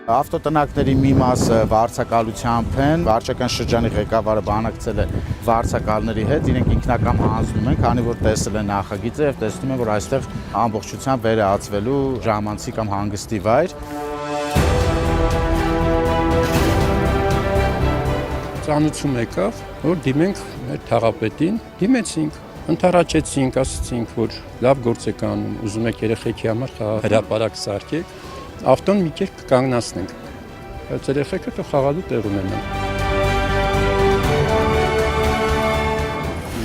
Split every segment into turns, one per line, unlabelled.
Ավտոտնակների մի մասը վարձակալությամբ են, վարչական շրջանի ղեկավարը բանակցել է վարձակալների հետ, իրենք ինքնակամ հանձնում են, քանի որ տեսել են նախագիծը եւ տեսնում են, որ այստեղ ամբողջությամբ վերահացվելու ժամանցի կամ հանգստի վայր։
Ծանուցում եկավ, որ դիմենք մեր թաղապետին, դիմեցինք, ընդառաջեցինք, ասացինք, որ լավ գործ եք անում, ուզում եք երեխեքի համար հրապարակ սարքեք, ավտոն մի կերպ կանգնացնենք, բայց երեխեքը թող խաղալու տեղ ունենան։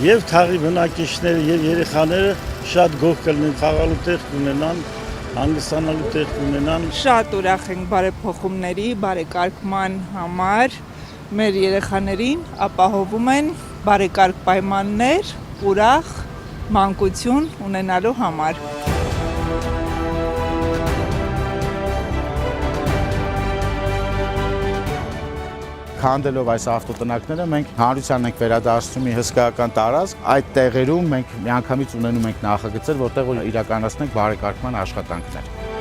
Եվ թաղի բնակիչները եւ երեխաները շատ գոհ կլինեն, խաղալու տեղ կունենան, հանգստանալու տեղ կունենան։
Շատ ուրախ ենք բարեփոխումների, բարեկարգման համար, մեր երեխաներին ապահովում են բարեկարգ պայմաններ, ուրախ մանկություն ունենալու համար։
Քանդելով այս ավտոտնակները մենք հանրությանն ենք վերադարձնում մի հսկայական տարածք, այդ տեղերում մենք միանգամից ունենում ենք նախագծեր, որտեղ որ իրականացնենք բարեկարգման աշխատանքներ։